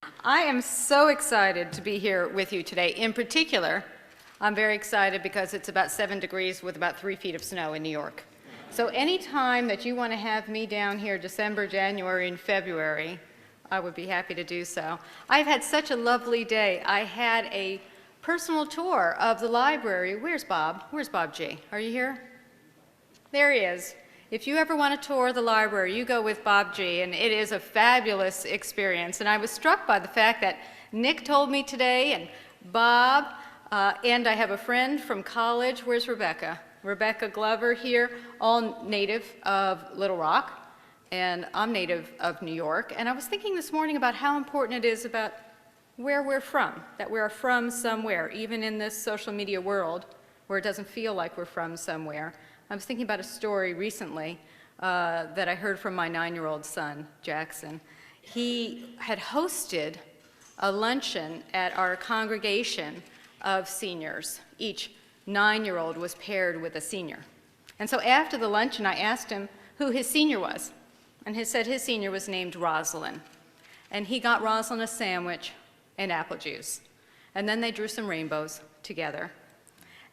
I am so excited to be here with you today. In particular, I'm very excited because it's about 7 degrees with about 3 feet of snow in New York. So anytime that you want to have me down here December, January, and February, I would be happy to do so. I've had such a lovely day. I had a personal tour of the library. Where's Bob? Where's Bob G? Are you here? There he is. If you ever want to tour the library, you go with Bob G, and it is a fabulous experience. And I was struck by the fact that Nick told me today, and Bob, and I have a friend from college. Where's Rebecca? Rebecca Glover here, all native of Little Rock, and I'm native of New York. And I was thinking this morning about how important it is about where we're from, that we're from somewhere, even in this social media world where it doesn't feel like we're from somewhere. I was thinking about a story recently that I heard from my 9-year-old son, Jackson. He had hosted a luncheon at our congregation of seniors. Each 9-year-old was paired with a senior. And so after the luncheon, I asked him who his senior was. And he said his senior was named Rosalind. And he got Rosalind a sandwich and apple juice. And then they drew some rainbows together.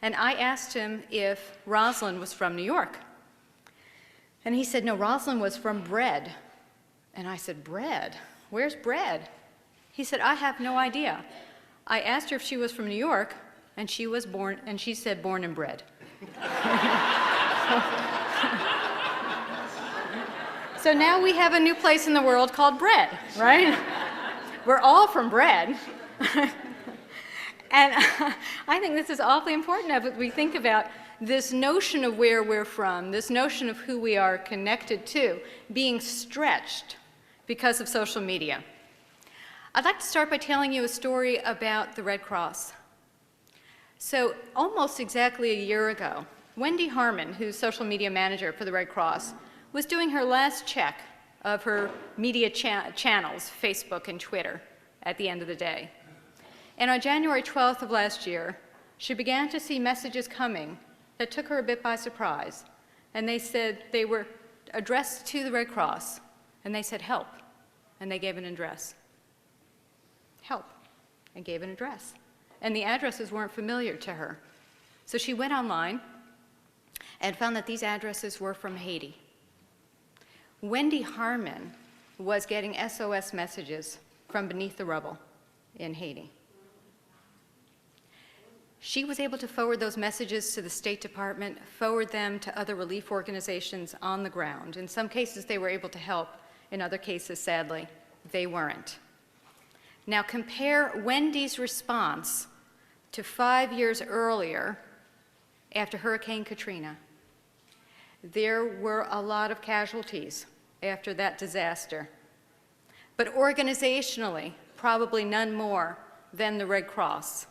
And I asked him if Rosalind was from New York. And he said, no, Rosalind was from bread. And I said, bread? Where's bread? He said, I have no idea. I asked her if she was from New York, and she said born and bred. So now we have a new place in the world called bread, right? We're all from bread. And I think this is awfully important as we think about this notion of where we're from, this notion of who we are connected to, being stretched because of social media. I'd like to start by telling you a story about the Red Cross. So almost exactly a year ago, Wendy Harmon, who's social media manager for the Red Cross, was doing her last check of her media channels, Facebook and Twitter, at the end of the day. And on January 12th of last year, she began to see messages coming that took her a bit by surprise. And they said they were addressed to the Red Cross, and they said, help, and they gave an address. Help, and gave an address. And the addresses weren't familiar to her. So she went online and found that these addresses were from Haiti. Wendy Harmon was getting SOS messages from beneath the rubble in Haiti. She was able to forward those messages to the State Department, forward them to other relief organizations on the ground. In some cases, they were able to help. In other cases, sadly, they weren't. Now compare Wendy's response to 5 years earlier after Hurricane Katrina. There were a lot of casualties after that disaster. But organizationally, probably none more than the Red Cross,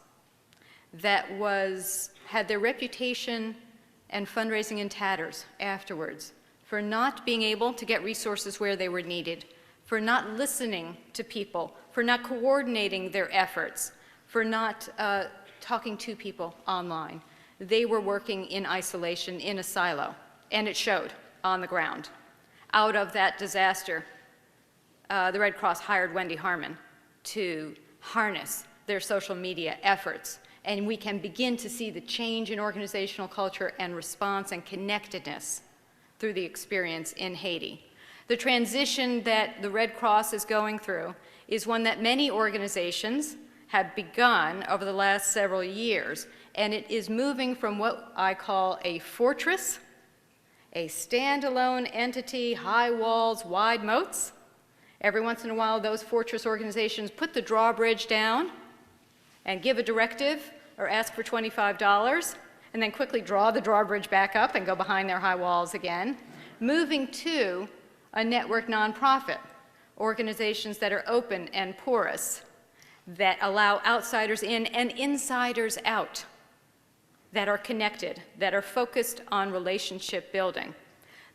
that had their reputation and fundraising in tatters afterwards for not being able to get resources where they were needed, for not listening to people, for not coordinating their efforts, for not talking to people online. They were working in isolation, in a silo, and it showed on the ground. Out of that disaster, the Red Cross hired Wendy Harmon to harness their social media efforts, and we can begin to see the change in organizational culture and response and connectedness through the experience in Haiti. The transition that the Red Cross is going through is one that many organizations have begun over the last several years, and it is moving from what I call a fortress, a standalone entity, high walls, wide moats. Every once in a while, those fortress organizations put the drawbridge down and give a directive or ask for $25, and then quickly draw the drawbridge back up and go behind their high walls again, moving to a network nonprofit, organizations that are open and porous, that allow outsiders in and insiders out, that are connected, that are focused on relationship building.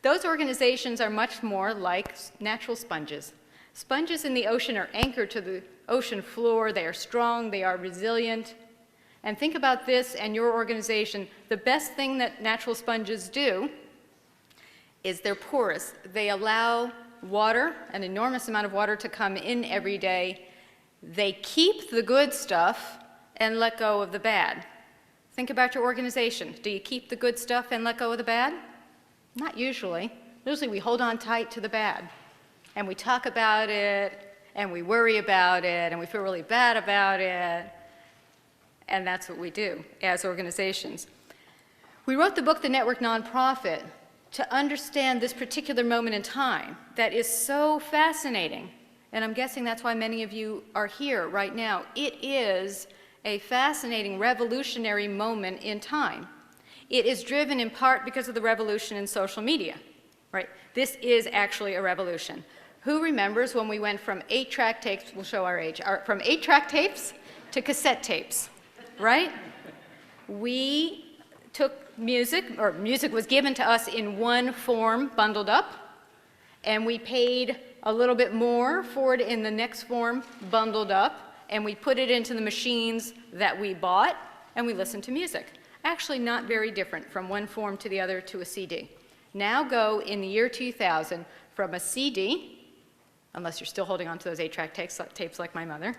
Those organizations are much more like natural sponges. Sponges in the ocean are anchored to the ocean floor. They are strong, they are resilient. And think about this and your organization. The best thing that natural sponges do is they're porous. They allow water, an enormous amount of water, to come in every day, They keep the good stuff and let go of the bad. Think about your organization. Do you keep the good stuff and let go of the bad? Not usually. Usually we hold on tight to the bad, and we talk about it, and we worry about it, and we feel really bad about it, and that's what we do as organizations. We wrote the book, The Network Nonprofit, to understand this particular moment in time that is so fascinating, and I'm guessing that's why many of you are here right now. It is a fascinating, revolutionary moment in time. It is driven in part because of the revolution in social media, right? This is actually a revolution. Who remembers when we went from 8-track tapes, we'll show our age, from 8-track tapes to cassette tapes, right? We took music, or music was given to us in one form, bundled up, and we paid a little bit more for it in the next form, bundled up, and we put it into the machines that we bought, and we listened to music. Actually not very different from one form to the other to a CD. Now go in the year 2000 from a CD, unless you're still holding on to those 8-track tapes like my mother,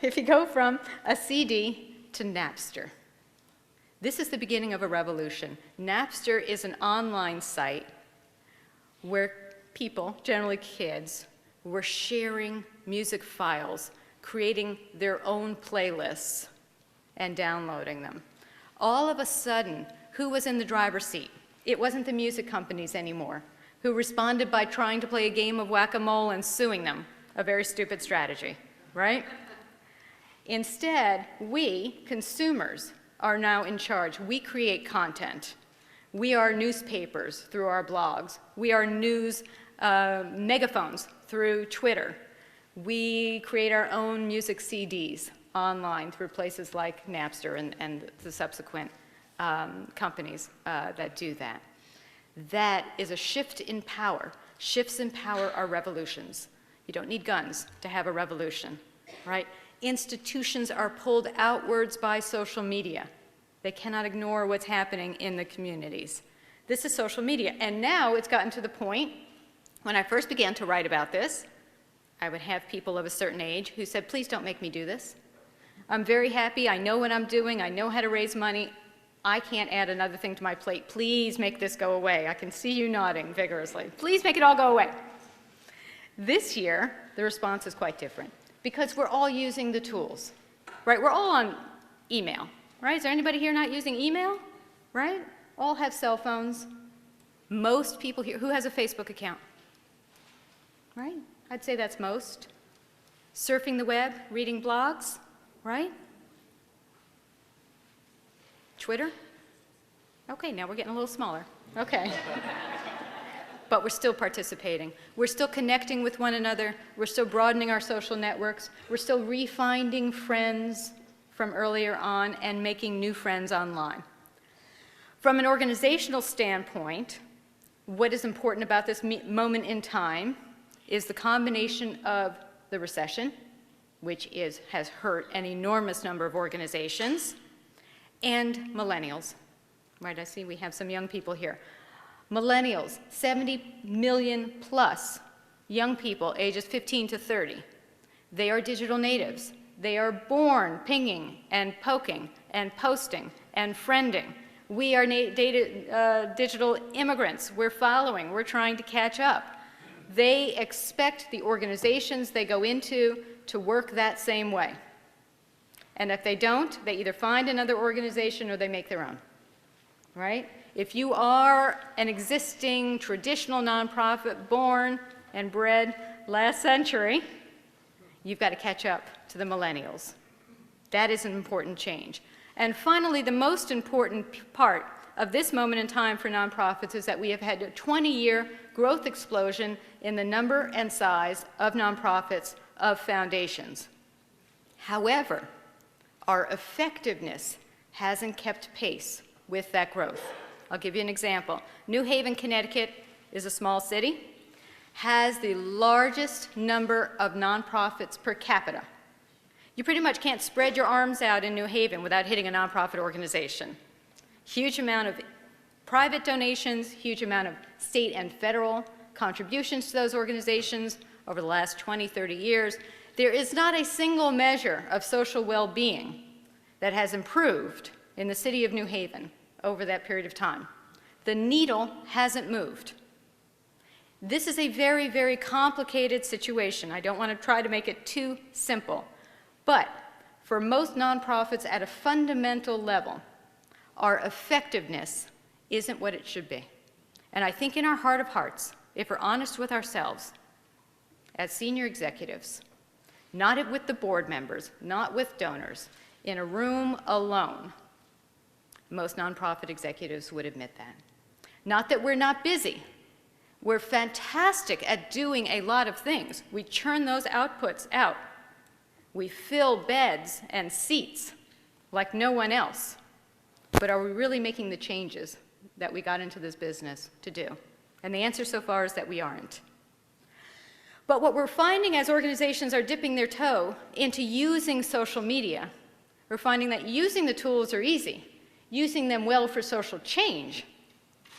if you go from a CD to Napster. This is the beginning of a revolution. Napster is an online site where people, generally kids, were sharing music files, creating their own playlists, and downloading them. All of a sudden, who was in the driver's seat? It wasn't the music companies anymore, who responded by trying to play a game of whack-a-mole and suing them, a very stupid strategy, right? Instead, we, consumers, are now in charge. We create content. We are newspapers through our blogs. We are news megaphones through Twitter. We create our own music CDs online through places like Napster and the subsequent companies that do that. That is a shift in power. Shifts in power are revolutions. You don't need guns to have a revolution, right? Institutions are pulled outwards by social media. They cannot ignore what's happening in the communities. This is social media, and now it's gotten to the point, when I first began to write about this, I would have people of a certain age who said, please don't make me do this. I'm very happy, I know what I'm doing, I know how to raise money, I can't add another thing to my plate. Please make this go away. I can see you nodding vigorously. Please make it all go away. This year, the response is quite different because we're all using the tools, right? We're all on email, right? Is there anybody here not using email, right? All have cell phones. Most people here, who has a Facebook account, right? I'd say that's most. Surfing the web, reading blogs, right? Twitter? Okay, now we're getting a little smaller. Okay. But we're still participating. We're still connecting with one another. We're still broadening our social networks. We're still refinding friends from earlier on and making new friends online. From an organizational standpoint, what is important about this moment in time is the combination of the recession, which has hurt an enormous number of organizations, and millennials. Right, I see we have some young people here. Millennials, 70 million plus young people ages 15 to 30. They are digital natives. They are born pinging and poking and posting and friending. We are digital immigrants. We're following. We're trying to catch up. They expect the organizations they go into to work that same way. And if they don't, they either find another organization or they make their own, right? If you are an existing traditional nonprofit born and bred last century, you've got to catch up to the millennials. That is an important change. And finally, the most important part of this moment in time for nonprofits is that we have had a 20-year growth explosion in the number and size of nonprofits, of foundations. However, our effectiveness hasn't kept pace with that growth. I'll give you an example. New Haven, Connecticut is a small city, has the largest number of nonprofits per capita. You pretty much can't spread your arms out in New Haven without hitting a nonprofit organization. Huge amount of private donations, huge amount of state and federal contributions to those organizations over the last 20, 30 years. There is not a single measure of social well-being that has improved in the city of New Haven over that period of time. The needle hasn't moved. This is a very, very complicated situation. I don't want to try to make it too simple. But for most nonprofits at a fundamental level, our effectiveness isn't what it should be. And I think in our heart of hearts, if we're honest with ourselves, as senior executives, not with the board members, not with donors, in a room alone, most nonprofit executives would admit that. Not that we're not busy. We're fantastic at doing a lot of things. We churn those outputs out. We fill beds and seats like no one else. But are we really making the changes that we got into this business to do? And the answer so far is that we aren't. But what we're finding as organizations are dipping their toe into using social media, we're finding that using the tools are easy. Using them well for social change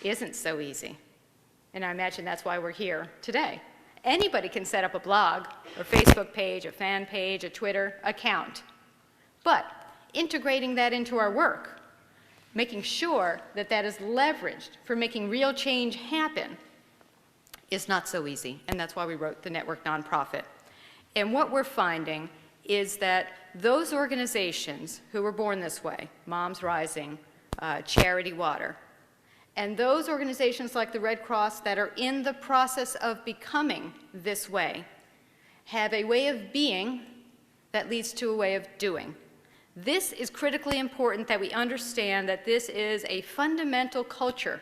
isn't so easy. And I imagine that's why we're here today. Anybody can set up a blog, or Facebook page, a fan page, a Twitter account. But integrating that into our work, making sure that that is leveraged for making real change happen, is not so easy. And that's why we wrote the Network Nonprofit. And what we're finding is that those organizations who were born this way, Moms Rising, Charity Water, and those organizations like the Red Cross that are in the process of becoming this way, have a way of being that leads to a way of doing. This is critically important that we understand that this is a fundamental culture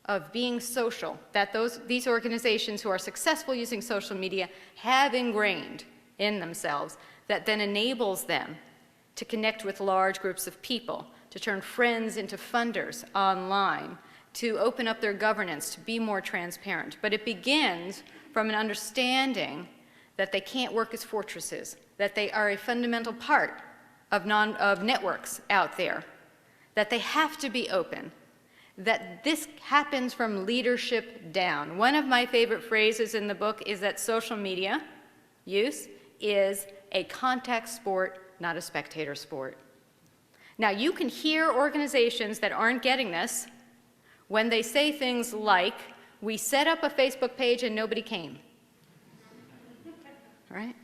of being social, that these organizations who are successful using social media have ingrained in themselves, that then enables them to connect with large groups of people, to turn friends into funders online, to open up their governance, to be more transparent. But it begins from an understanding that they can't work as fortresses, that they are a fundamental part of networks out there, that they have to be open, that this happens from leadership down. One of my favorite phrases in the book is that social media use is a contact sport, not a spectator sport. Now, you can hear organizations that aren't getting this when they say things like, we set up a Facebook page and nobody came, right?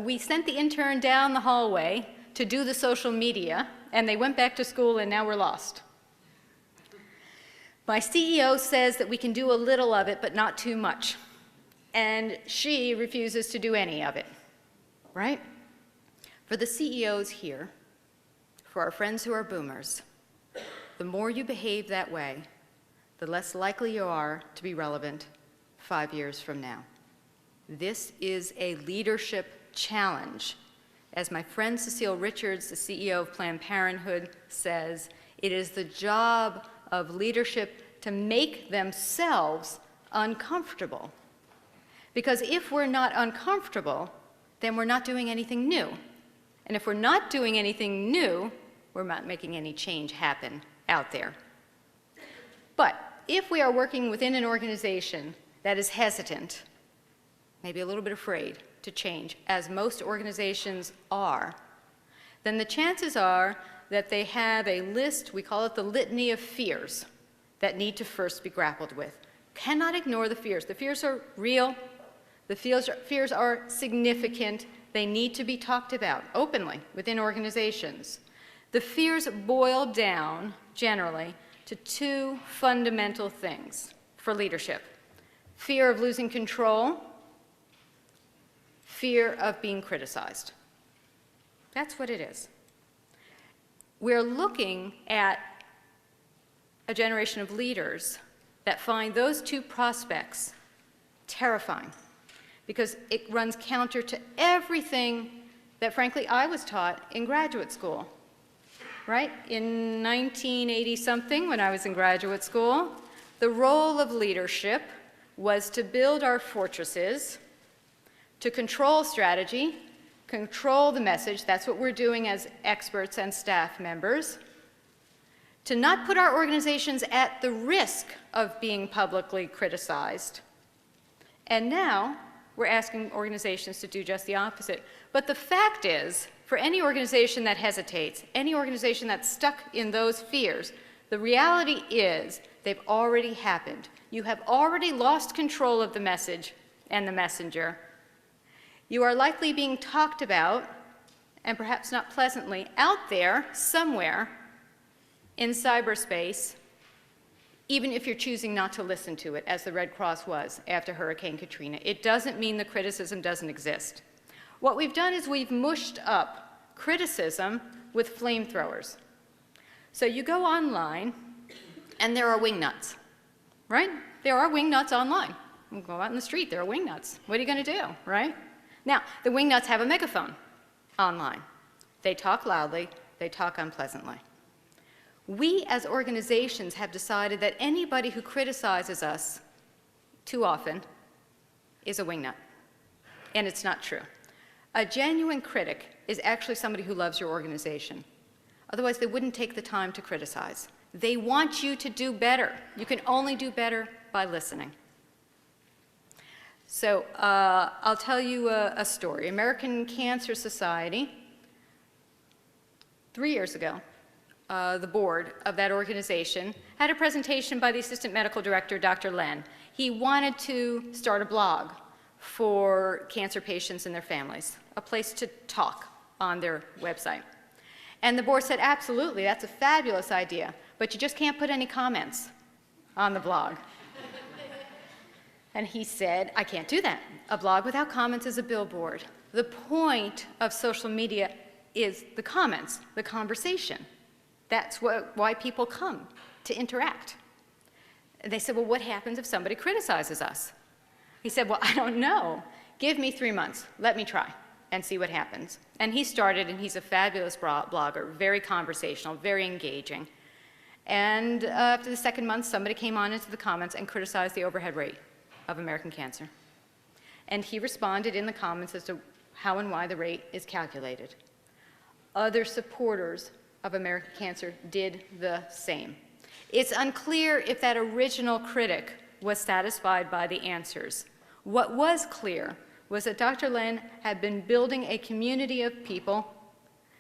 We sent the intern down the hallway to do the social media, and they went back to school, and now we're lost. My CEO says that we can do a little of it, but not too much. And she refuses to do any of it, right? For the CEOs here, for our friends who are boomers, the more you behave that way, the less likely you are to be relevant 5 years from now. This is a leadership challenge. As my friend Cecile Richards, the CEO of Planned Parenthood, says, it is the job of leadership to make themselves uncomfortable. Because if we're not uncomfortable, then we're not doing anything new. And if we're not doing anything new, we're not making any change happen out there. But if we are working within an organization that is hesitant, maybe a little bit afraid to change, as most organizations are, then the chances are that they have a list, we call it the Litany of Fears, that need to first be grappled with. Cannot ignore the fears. The fears are real. The fears are significant. They need to be talked about openly within organizations. The fears boil down, generally, to two fundamental things for leadership. Fear of losing control, fear of being criticized. That's what it is. We're looking at a generation of leaders that find those two prospects terrifying because it runs counter to everything that, frankly, I was taught in graduate school, right? In 1980-something, when I was in graduate school, the role of leadership was to build our fortresses, to control strategy, control the message. That's what we're doing as experts and staff members. To not put our organizations at the risk of being publicly criticized. And now, we're asking organizations to do just the opposite. But the fact is, for any organization that hesitates, any organization that's stuck in those fears, the reality is they've already happened. You have already lost control of the message and the messenger. You are likely being talked about, and perhaps not pleasantly, out there somewhere in cyberspace, even if you're choosing not to listen to it, as the Red Cross was after Hurricane Katrina. It doesn't mean the criticism doesn't exist. What we've done is we've mushed up criticism with flamethrowers. So you go online, and there are wingnuts, right? There are wingnuts online. You go out in the street, there are wingnuts. What are you going to do, right? Now, the wingnuts have a megaphone online. They talk loudly, they talk unpleasantly. We as organizations have decided that anybody who criticizes us too often is a wingnut, and it's not true. A genuine critic is actually somebody who loves your organization. Otherwise, they wouldn't take the time to criticize. They want you to do better. You can only do better by listening. So I'll tell you a story. American Cancer Society, 3 years ago, the board of that organization had a presentation by the assistant medical director, Dr. Len. He wanted to start a blog for cancer patients and their families, a place to talk on their website. And the board said, absolutely, that's a fabulous idea, but you just can't put any comments on the blog. And he said, I can't do that. A blog without comments is a billboard. The point of social media is the comments, the conversation. That's why people come, to interact. And they said, well, what happens if somebody criticizes us? He said, well, I don't know. Give me 3 months. Let me try and see what happens. And he started, and he's a fabulous blogger, very conversational, very engaging. And after the second month, somebody came on into the comments and criticized the overhead rate of American Cancer. And he responded in the comments as to how and why the rate is calculated. Other supporters of American Cancer did the same. It's unclear if that original critic was satisfied by the answers. What was clear was that Dr. Len had been building a community of people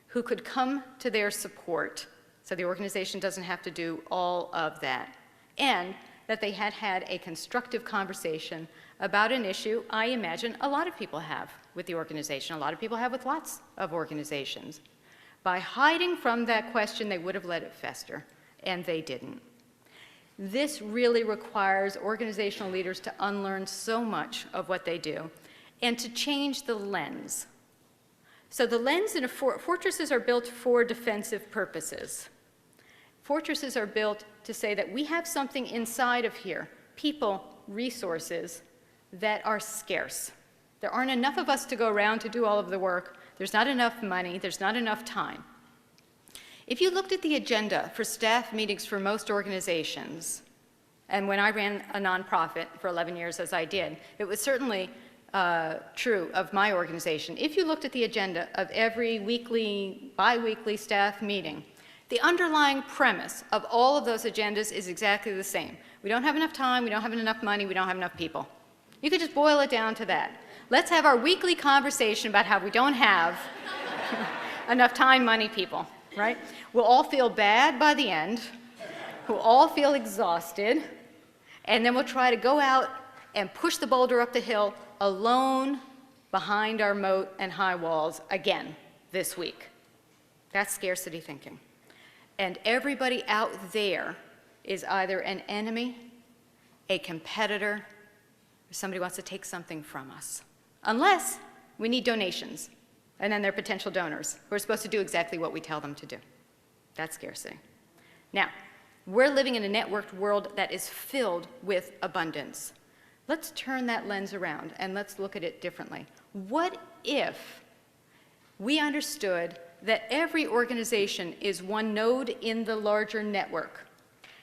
who could come to their support, so the organization doesn't have to do all of that, and that they had had a constructive conversation about an issue I imagine a lot of people have with the organization, a lot of people have with lots of organizations. By hiding from that question, they would have let it fester, and they didn't. This really requires organizational leaders to unlearn so much of what they do and to change the lens. So the lens in fortresses are built for defensive purposes. Fortresses are built to say that we have something inside of here, people, resources, that are scarce. There aren't enough of us to go around to do all of the work. There's not enough money. There's not enough time. If you looked at the agenda for staff meetings for most organizations, and when I ran a nonprofit for 11 years as I did, it was certainly true of my organization. If you looked at the agenda of every weekly, bi-weekly staff meeting, the underlying premise of all of those agendas is exactly the same. We don't have enough time, we don't have enough money, we don't have enough people. You could just boil it down to that. Let's have our weekly conversation about how we don't have enough time, money, people, right? We'll all feel bad by the end. We'll all feel exhausted. And then we'll try to go out and push the boulder up the hill alone behind our moat and high walls again this week. That's scarcity thinking. And everybody out there is either an enemy, a competitor, or somebody wants to take something from us. Unless we need donations, and then they're potential donors who are supposed to do exactly what we tell them to do. That's scarcity. Now, we're living in a networked world that is filled with abundance. Let's turn that lens around and let's look at it differently. What if we understood that every organization is one node in the larger network,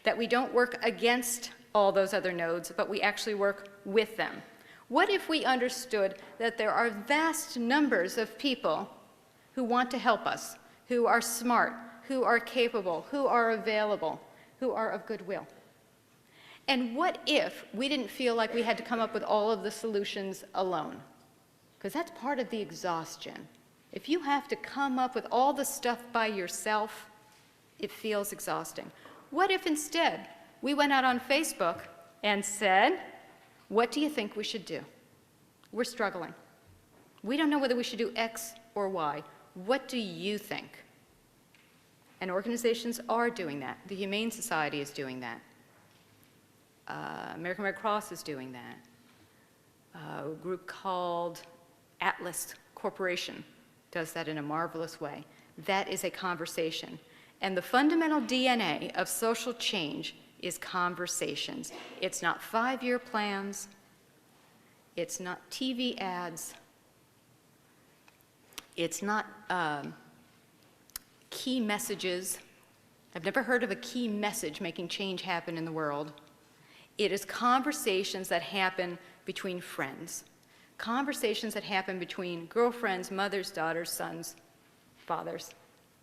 that we don't work against all those other nodes, but we actually work with them? What if we understood that there are vast numbers of people who want to help us, who are smart, who are capable, who are available, who are of goodwill? And what if we didn't feel like we had to come up with all of the solutions alone? because that's part of the exhaustion. If you have to come up with all the stuff by yourself, it feels exhausting. What if instead we went out on Facebook and said, what do you think we should do? We're struggling. We don't know whether we should do X or Y. What do you think? And organizations are doing that. The Humane Society is doing that. American Red Cross is doing that. A group called Atlas Corporation does that in a marvelous way. That is a conversation. And the fundamental DNA of social change is conversations. It's not 5-year plans. It's not TV ads. It's not key messages. I've never heard of a key message making change happen in the world. It is conversations that happen between friends, conversations that happen between girlfriends, mothers, daughters, sons, fathers.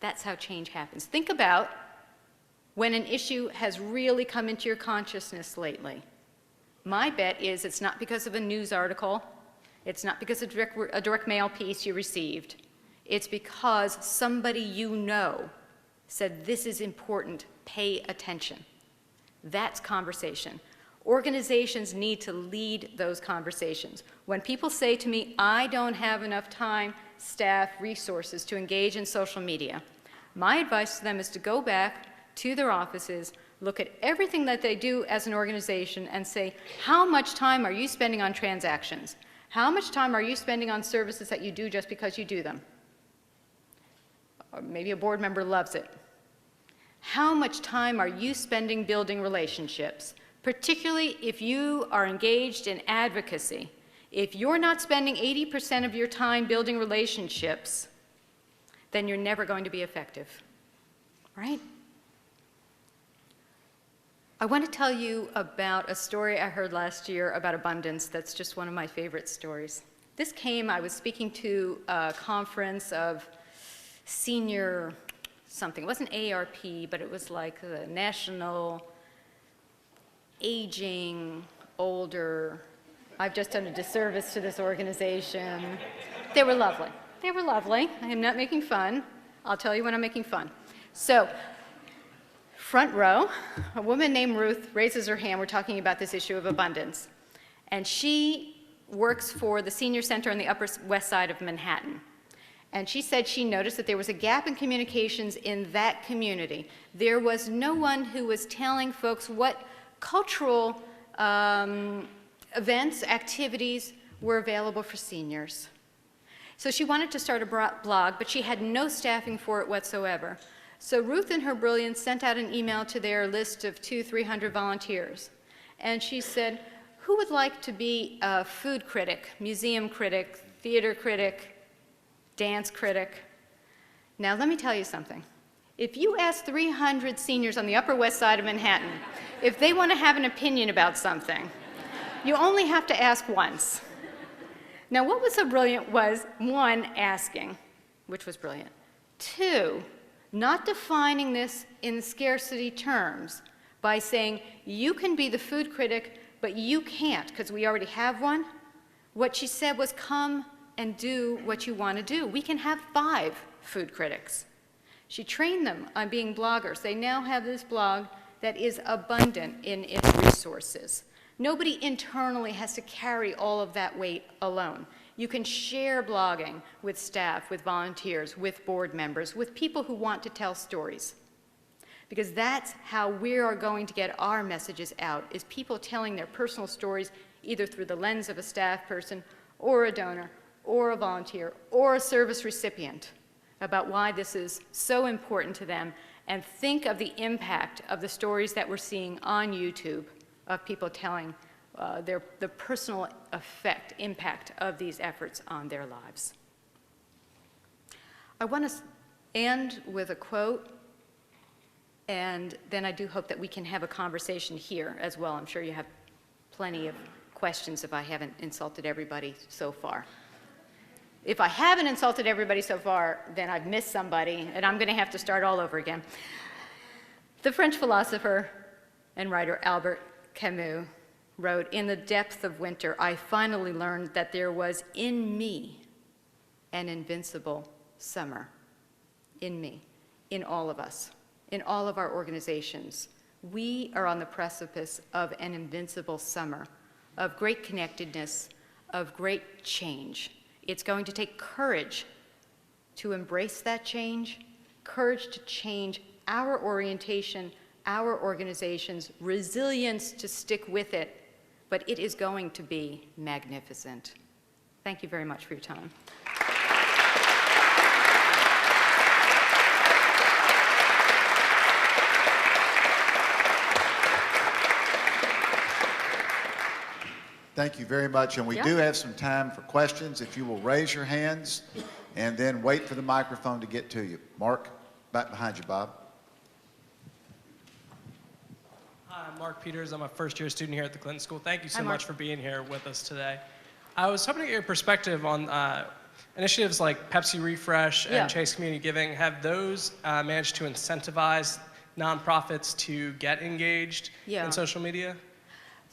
That's how change happens. Think about when an issue has really come into your consciousness lately. My bet is it's not because of a news article. It's not because of a direct mail piece you received. It's because somebody you know said, this is important, pay attention. That's conversation. Organizations need to lead those conversations. When people say to me, I don't have enough time, staff, resources to engage in social media, my advice to them is to go back to their offices, look at everything that they do as an organization and say, how much time are you spending on transactions? How much time are you spending on services that you do just because you do them? Or maybe a board member loves it. How much time are you spending building relationships? Particularly if you are engaged in advocacy. If you're not spending 80% of your time building relationships, then you're never going to be effective, right? I want to tell you about a story I heard last year about abundance that's just one of my favorite stories. This came, I was speaking to a conference of senior something. It wasn't ARP, but it was like the National Aging, Older. I've just done a disservice to this organization. They were lovely. They were lovely. I am not making fun. I'll tell you when I'm making fun. So, front row, a woman named Ruth raises her hand. We're talking about this issue of abundance. And she works for the senior center on the Upper West Side of Manhattan. And she said she noticed that there was a gap in communications in that community. There was no one who was telling folks what cultural events, activities were available for seniors. So she wanted to start a blog, but she had no staffing for it whatsoever. So Ruth, in her brilliance, sent out an email to their list of 200-300 volunteers. And she said, who would like to be a food critic, museum critic, theater critic, dance critic? Now, let me tell you something. If you ask 300 seniors on the Upper West Side of Manhattan if they want to have an opinion about something, you only have to ask once. Now, what was so brilliant was, one, asking, which was brilliant. Two, not defining this in scarcity terms by saying, you can be the food critic, but you can't, because we already have one. What she said was, come and do what you want to do. We can have 5 food critics. She trained them on being bloggers. They now have this blog that is abundant in its resources. Nobody internally has to carry all of that weight alone. You can share blogging with staff, with volunteers, with board members, with people who want to tell stories. Because that's how we are going to get our messages out, is people telling their personal stories either through the lens of a staff person or a donor or a volunteer or a service recipient about why this is so important to them, and think of the impact of the stories that we're seeing on YouTube of people telling the personal impact of these efforts on their lives. I want to end with a quote, and then I do hope that we can have a conversation here as well. I'm sure you have plenty of questions if I haven't insulted everybody so far. If I haven't insulted everybody so far, then I've missed somebody, and I'm going to have to start all over again. The French philosopher and writer Albert Camus wrote, "In the depth of winter, I finally learned that there was in me an invincible summer." In me, in all of us, in all of our organizations. We are on the precipice of an invincible summer, of great connectedness, of great change. It's going to take courage to embrace that change, courage to change our orientation, our organizations, resilience to stick with it, but it is going to be magnificent. Thank you very much for your time. Thank you very much, and we do have some time for questions. If you will raise your hands and then wait for the microphone to get to you. Mark, back behind you, Bob. Hi, I'm Mark Peters. I'm a first-year student here at the Clinton School. Thank you so Hi, Mark. much for being here with us today. I was hoping to get your perspective on initiatives like Pepsi Refresh and Chase Community Giving. Have those managed to incentivize nonprofits to get engaged in social media?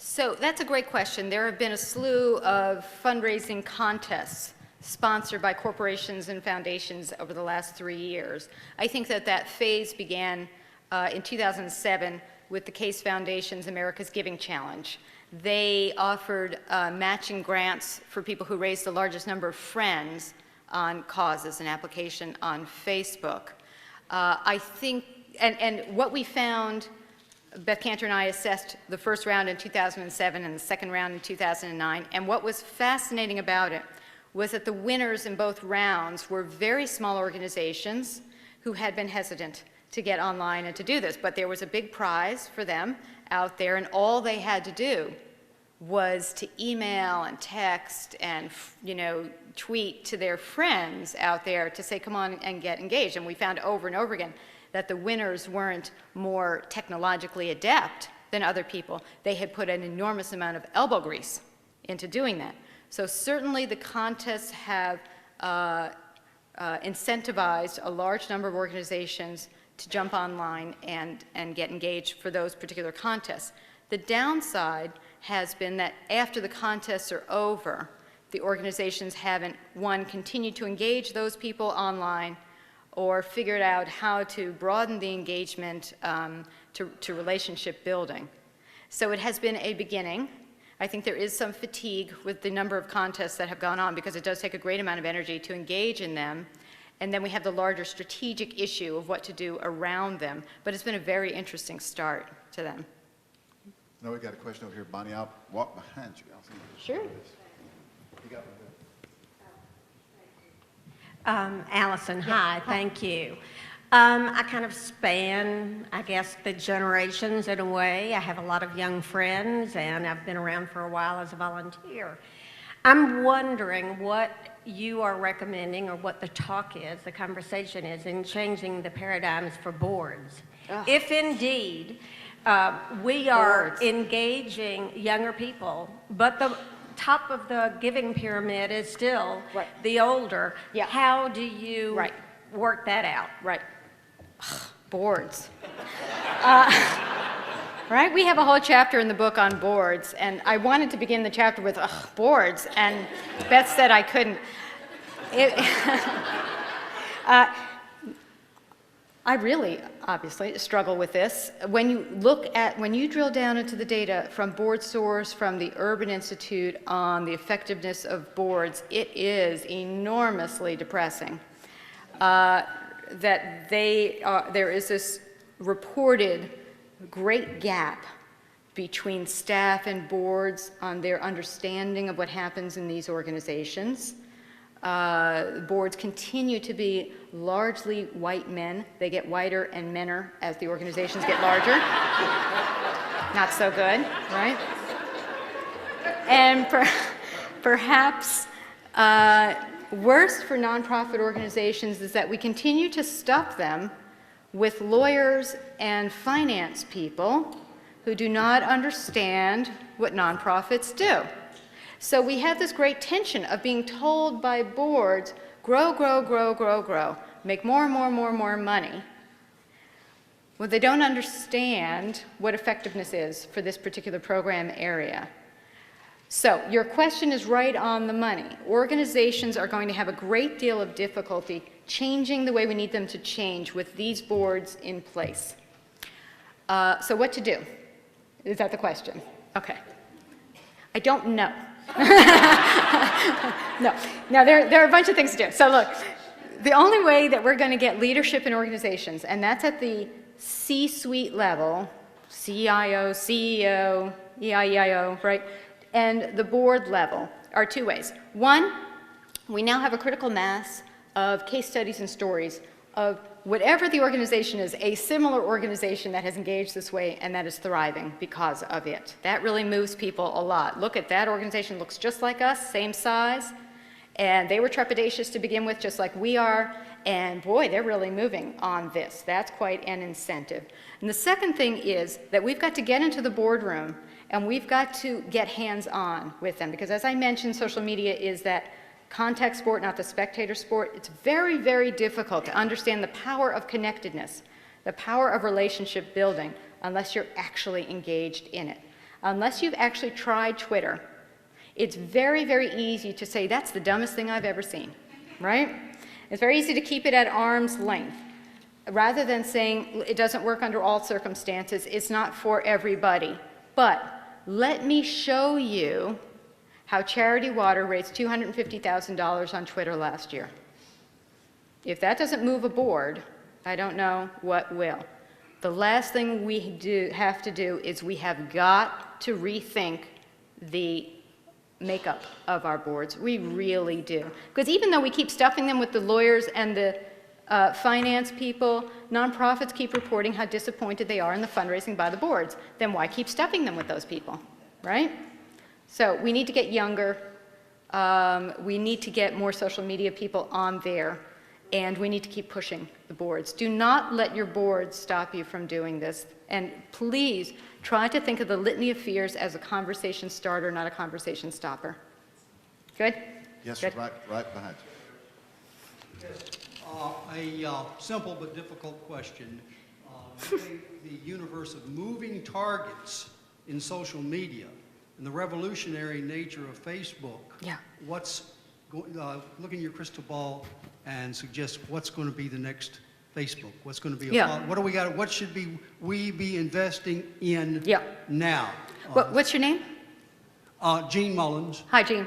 So that's a great question. There have been a slew of fundraising contests sponsored by corporations and foundations over the last 3 years. I think that phase began in 2007 with the Case Foundation's America's Giving Challenge. They offered matching grants for people who raised the largest number of friends on causes, an application on Facebook. I think, and what we found, Beth Cantor and I assessed the first round in 2007 and the second round in 2009, and what was fascinating about it was that the winners in both rounds were very small organizations who had been hesitant to get online and to do this, but there was a big prize for them out there, and all they had to do was to email and text and tweet to their friends out there to say, come on and get engaged. And we found over and over again that the winners weren't more technologically adept than other people. They had put an enormous amount of elbow grease into doing that. So certainly the contests have incentivized a large number of organizations to jump online and get engaged for those particular contests. The downside has been that after the contests are over, the organizations haven't, one, continued to engage those people online, or figured out how to broaden the engagement to relationship building. So it has been a beginning. I think there is some fatigue with the number of contests that have gone on because it does take a great amount of energy to engage in them. And then we have the larger strategic issue of what to do around them. But it's been a very interesting start to them. No, we got a question over here, Bonnie. I'll walk behind you. Sure. You got one there. Allison, hi, thank you. I kind of span, I guess, the generations in a way. I have a lot of young friends, and I've been around for a while as a volunteer. I'm wondering what you are recommending, or what the talk is, the conversation is, in changing the paradigms for boards. If indeed we are engaging younger people, but the top of the giving pyramid is still the older. How do you work that out? Boards. We have a whole chapter in the book on boards, and I wanted to begin the chapter with boards, and Beth said I couldn't. I really, obviously, struggle with this. When you drill down into the data from Board Source, from the Urban Institute on the effectiveness of boards, it is enormously depressing that there is this reported great gap between staff and boards on their understanding of what happens in these organizations. Boards continue to be largely white men. They get whiter and menner as the organizations get larger. Not so good, right? And perhaps worst for nonprofit organizations is that we continue to stuff them with lawyers and finance people who do not understand what nonprofits do. So we have this great tension of being told by boards, grow, grow, grow, grow, grow, make more and more and more and more money. Well, they don't understand what effectiveness is for this particular program area. So your question is right on the money. Organizations are going to have a great deal of difficulty changing the way we need them to change with these boards in place. So what to do? Is that the question? Okay. I don't know. No, there are a bunch of things to do. So look, the only way that we're going to get leadership in organizations, and that's at the C-suite level, CIO, CEO, EIEIO, right, and the board level, are two ways. One, we now have a critical mass of case studies and stories of whatever the organization is, a similar organization that has engaged this way and that is thriving because of it. That really moves people a lot. Look at that organization, looks just like us, same size, and they were trepidatious to begin with, just like we are, and boy, they're really moving on this. That's quite an incentive. And the second thing is that we've got to get into the boardroom and we've got to get hands-on with them, because as I mentioned, social media is that contact sport, not the spectator sport. It's very, very difficult to understand the power of connectedness, the power of relationship building, unless you're actually engaged in it. Unless you've actually tried Twitter, it's very, very easy to say, that's the dumbest thing I've ever seen, right? It's very easy to keep it at arm's length, rather than saying it doesn't work under all circumstances, it's not for everybody. But let me show you how Charity Water raised $250,000 on Twitter last year. If that doesn't move a board, I don't know what will. The last thing we have to do is we have got to rethink the makeup of our boards. We really do. Because even though we keep stuffing them with the lawyers and the finance people, nonprofits keep reporting how disappointed they are in the fundraising by the boards. Then why keep stuffing them with those people, right? So we need to get younger, we need to get more social media people on there, and we need to keep pushing the boards. Do not let your boards stop you from doing this. And please try to think of the Litany of Fears as a conversation starter, not a conversation stopper. Good? Yes, Good. right behind you. Yes. A simple but difficult question. The universe of moving targets in social media and the revolutionary nature of Facebook. Yeah. Look in your crystal ball and suggest what's going to be the next Facebook. What's going to be Yeah. what do we got? What should we be investing in now? What's your name? Gene Mullins. Hi, Gene.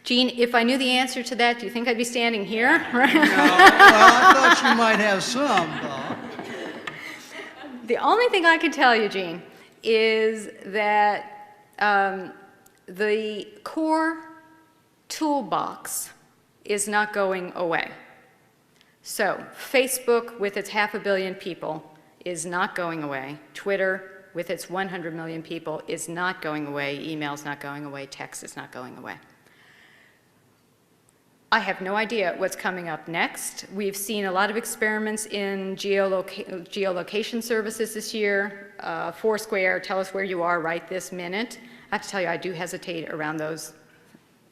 Gene, if I knew the answer to that, do you think I'd be standing here? No, well, I thought you might have some. The only thing I can tell you, Gene, is that the core toolbox is not going away. So Facebook, with its 500 million people, is not going away. Twitter, with its 100 million people, is not going away. Email's not going away. Text is not going away. I have no idea what's coming up next. We've seen a lot of experiments in geolocation services this year. Foursquare, tell us where you are right this minute. I have to tell you, I do hesitate around those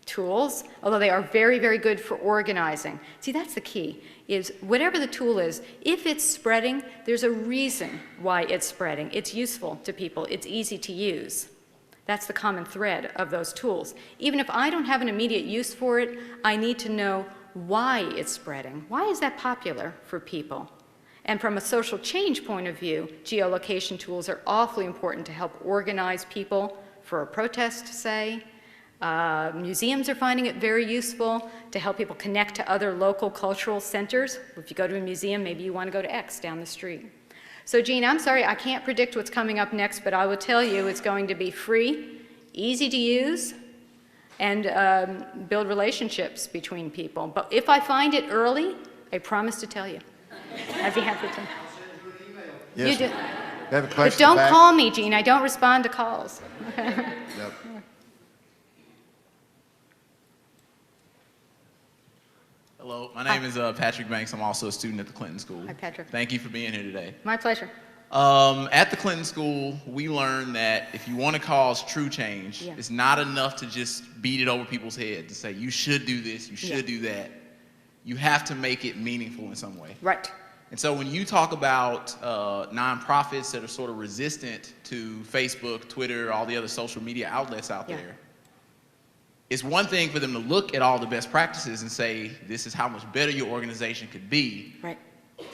tools, although they are very, very good for organizing. See, that's the key, is whatever the tool is, if it's spreading, there's a reason why it's spreading. It's useful to people. It's easy to use. That's the common thread of those tools. Even if I don't have an immediate use for it, I need to know why it's spreading. Why is that popular for people? And from a social change point of view, geolocation tools are awfully important to help organize people for a protest, say. Museums are finding it very useful to help people connect to other local cultural centers. If you go to a museum, maybe you want to go to X down the street. So Gene, I'm sorry, I can't predict what's coming up next, but I will tell you it's going to be free, easy to use, and build relationships between people. But if I find it early, I promise to tell you. I'd be happy to. Yes, You do. We have a question But don't back. call me, Gene. I don't respond to calls. Yep. Hello, my name is Patrick Banks. I'm also a student at the Clinton School. Hi, Patrick. Thank you for being here today. My pleasure. At the Clinton School, we learned that if you want to cause true change, Yeah. it's not enough to just beat it over people's heads and say, you should do this, you should do that. You have to make it meaningful in some way. Right. And so when you talk about nonprofits that are sort of resistant to Facebook, Twitter, all the other social media outlets out there, it's one thing for them to look at all the best practices and say, this is how much better your organization could be. Right.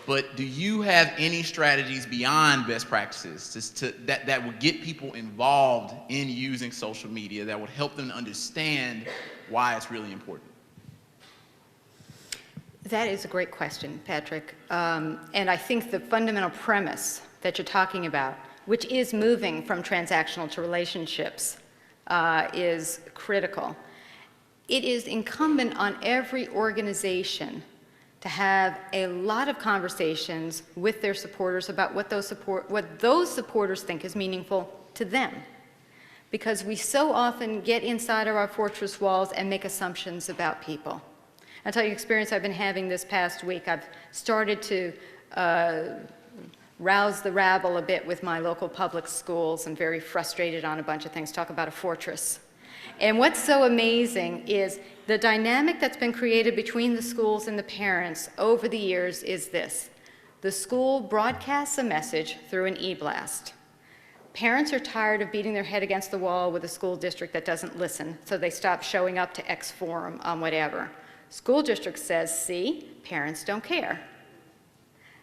But do you have any strategies beyond best practices that would get people involved in using social media, that would help them understand why it's really important? That is a great question, Patrick. And I think the fundamental premise that you're talking about, which is moving from transactional to relationships, is critical. It is incumbent on every organization to have a lot of conversations with their supporters about what those supporters think is meaningful to them. Because we so often get inside of our fortress walls and make assumptions about people. I'll tell you an experience I've been having this past week. I've started to rouse the rabble a bit with my local public schools. I'm very frustrated on a bunch of things. Talk about a fortress. And what's so amazing is the dynamic that's been created between the schools and the parents over the years is this. The school broadcasts a message through an e-blast. Parents are tired of beating their head against the wall with a school district that doesn't listen, so they stop showing up to X forum on whatever. School district says, see, parents don't care.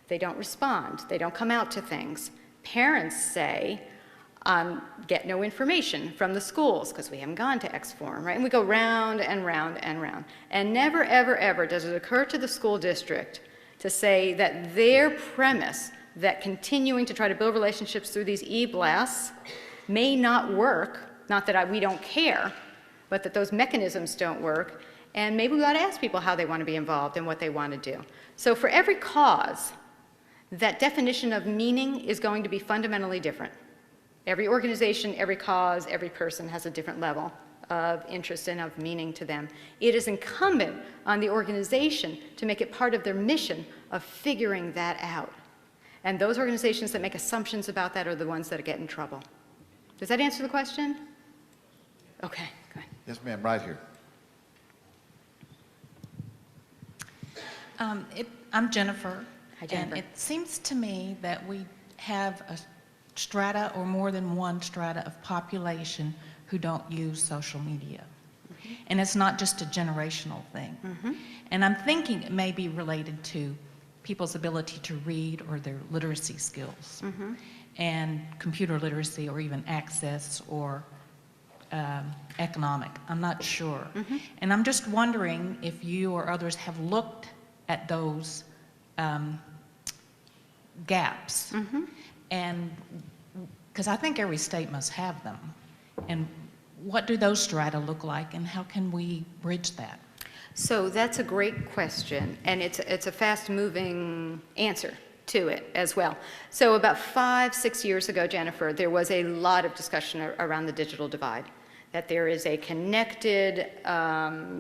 They don't respond. They don't come out to things. Parents say, get no information from the schools because we haven't gone to X forum, right? And we go round and round and round. And never, ever, ever does it occur to the school district to say that their premise that continuing to try to build relationships through these e-blasts may not work, not that we don't care, but that those mechanisms don't work. And maybe we ought to ask people how they want to be involved and what they want to do. So for every cause, that definition of meaning is going to be fundamentally different. Every organization, every cause, every person has a different level of interest and of meaning to them. It is incumbent on the organization to make it part of their mission of figuring that out. And those organizations that make assumptions about that are the ones that get in trouble. Does that answer the question? Okay, good. Yes, ma'am, right here. I'm Jennifer. Hi, Jennifer. And it seems to me that we have a strata or more than one strata of population who don't use social media. Mm-hmm. And it's not just a generational thing. Mm-hmm. And I'm thinking it may be related to people's ability to read or their literacy skills, mm-hmm. and computer literacy or even access or economic. I'm not sure. Mm-hmm. And I'm just wondering if you or others have looked at those gaps. Mm-hmm. And because I think every state must have them. And what do those strata look like, and how can we bridge that? So that's a great question, and it's a fast-moving answer to it as well. So about 5-6 years ago, Jennifer, there was a lot of discussion around the digital divide, that there is a connected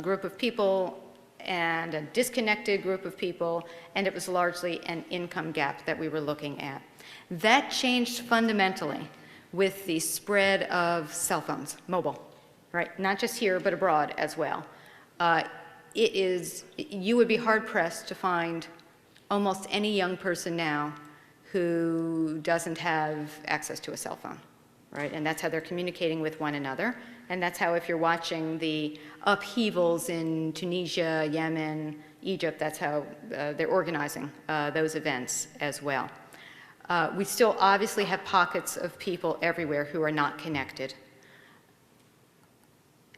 group of people and a disconnected group of people, and it was largely an income gap that we were looking at. That changed fundamentally with the spread of cell phones, mobile, right? Not just here, but abroad as well. You would be hard-pressed to find almost any young person now who doesn't have access to a cell phone, right? And that's how they're communicating with one another. And that's how, if you're watching the upheavals in Tunisia, Yemen, Egypt, that's how they're organizing those events as well. We still obviously have pockets of people everywhere who are not connected.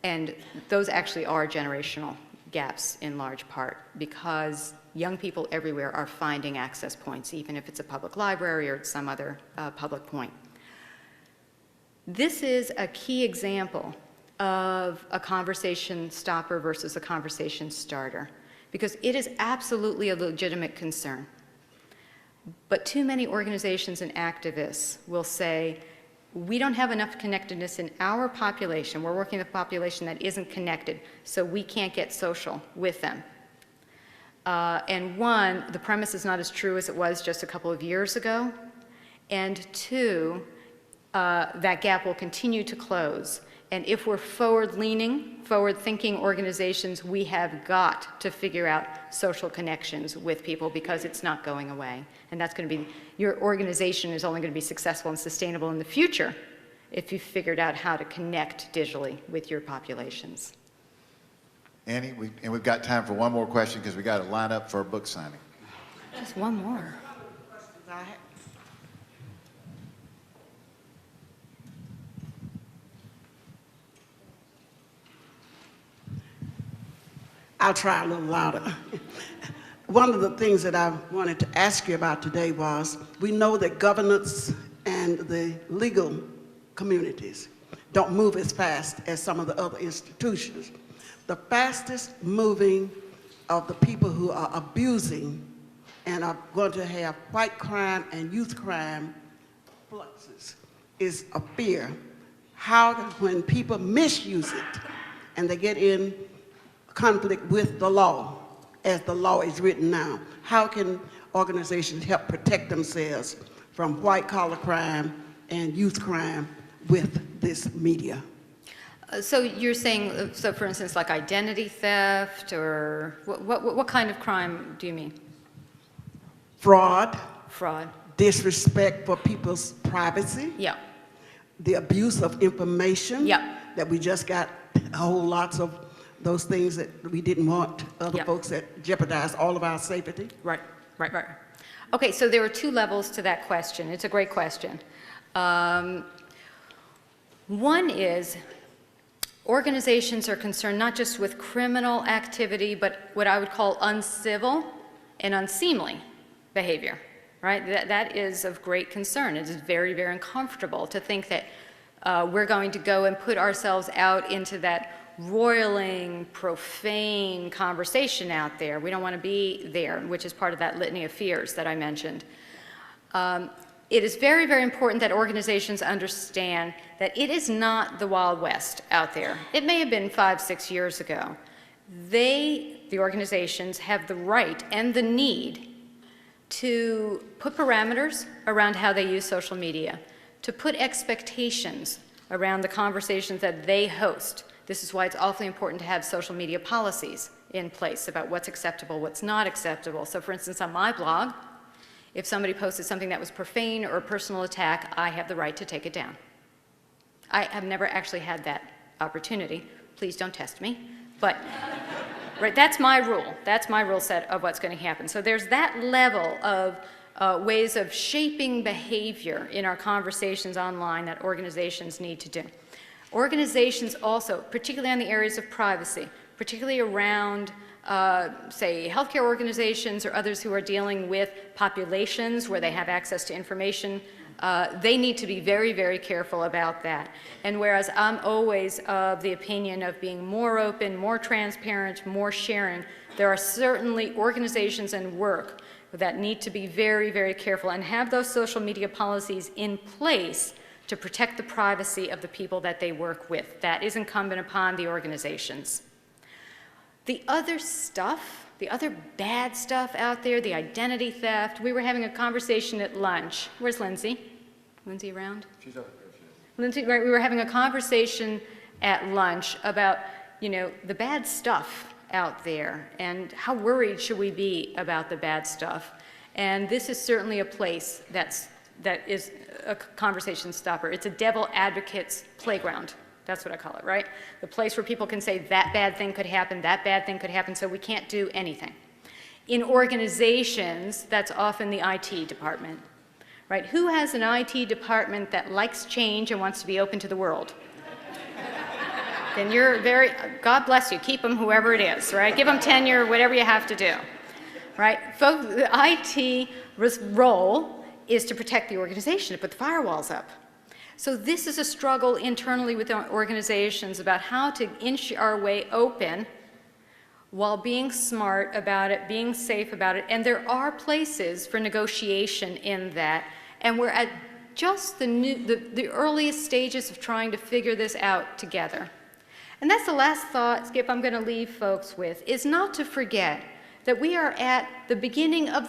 And those actually are generational gaps in large part, because young people everywhere are finding access points, even if it's a public library or it's some other public point. This is a key example of a conversation stopper versus a conversation starter, because it is absolutely a legitimate concern. But too many organizations and activists will say, we don't have enough connectedness in our population. We're working with a population that isn't connected, so we can't get social with them. And one, the premise is not as true as it was just a couple of years ago. And two, that gap will continue to close. And if we're forward-leaning, forward-thinking organizations, we have got to figure out social connections with people because it's not going away. And that's going to be, your organization is only going to be successful and sustainable in the future if you've figured out how to connect digitally with your populations. Annie, we've got time for one more question because we got to line up for a book signing. Just one more. I'll try a little louder. One of the things that I wanted to ask you about today was, we know that governance and the legal communities don't move as fast as some of the other institutions. The fastest moving of the people who are abusing and are going to have white crime and youth crime fluxes is a fear. How, when people misuse it and they get in conflict with the law, as the law is written now, how can organizations help protect themselves from white-collar crime and youth crime with this media? So you're saying, so for instance, like identity theft, or what kind of crime do you mean? Fraud, Fraud. disrespect for people's privacy, Yeah. the abuse of information, Yeah. that we just got a whole lots of those things that we didn't want other Yeah. folks that jeopardize all of our safety. Right. Okay, so there are two levels to that question. It's a great question. One is, organizations are concerned not just with criminal activity, but what I would call uncivil and unseemly behavior, right? That is of great concern. It is very, very uncomfortable to think that we're going to go and put ourselves out into that roiling, profane conversation out there. We don't want to be there, which is part of that litany of fears that I mentioned. It is very, very important that organizations understand that it is not the Wild West out there. It may have been 5-6 years ago. The organizations, have the right and the need to put parameters around how they use social media, to put expectations around the conversations that they host. This is why it's awfully important to have social media policies in place about what's acceptable, what's not acceptable. So for instance, on my blog, if somebody posted something that was profane or a personal attack, I have the right to take it down. I have never actually had that opportunity. Please don't test me. But right, that's my rule. That's my rule set of what's going to happen. So there's that level of ways of shaping behavior in our conversations online that organizations need to do. Organizations also, particularly on the areas of privacy, particularly around, say, healthcare organizations or others who are dealing with populations where they have access to information, they need to be very, very careful about that. And whereas I'm always of the opinion of being more open, more transparent, more sharing, there are certainly organizations and work that need to be very, very careful and have those social media policies in place to protect the privacy of the people that they work with. That is incumbent upon the organizations. The other stuff, the other bad stuff out there, the identity theft, we were having a conversation at lunch. Where's Lindsay? Lindsay around? She's over there. Lindsay, right, we were having a conversation at lunch about, you know, the bad stuff out there and how worried should we be about the bad stuff. And this is certainly a place that is a conversation stopper. It's a devil advocate's playground. That's what I call it, right? The place where people can say that bad thing could happen, that bad thing could happen, so we can't do anything. In organizations, that's often the IT department, right? Who has an IT department that likes change and wants to be open to the world? Then you're very, God bless you, keep them whoever it is, right? Give them tenure, whatever you have to do, right? Folks, the IT role is to protect the organization, to put the firewalls up. So this is a struggle internally with organizations about how to inch our way open while being smart about it, being safe about it. And there are places for negotiation in that. And we're at just the earliest stages of trying to figure this out together. And that's the last thought, Skip, I'm going to leave folks with, is not to forget that we are at the beginning of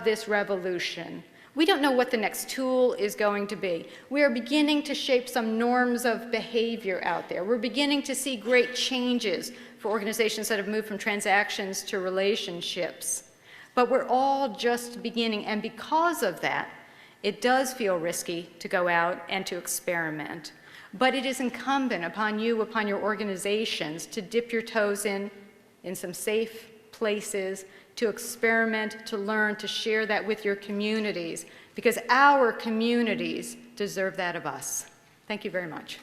this revolution. We don't know what the next tool is going to be. We are beginning to shape some norms of behavior out there. We're beginning to see great changes for organizations that have moved from transactions to relationships. But we're all just beginning, and because of that, it does feel risky to go out and to experiment. But it is incumbent upon you, upon your organizations, to dip your toes in some safe places, to experiment, to learn, to share that with your communities, because our communities deserve that of us. Thank you very much.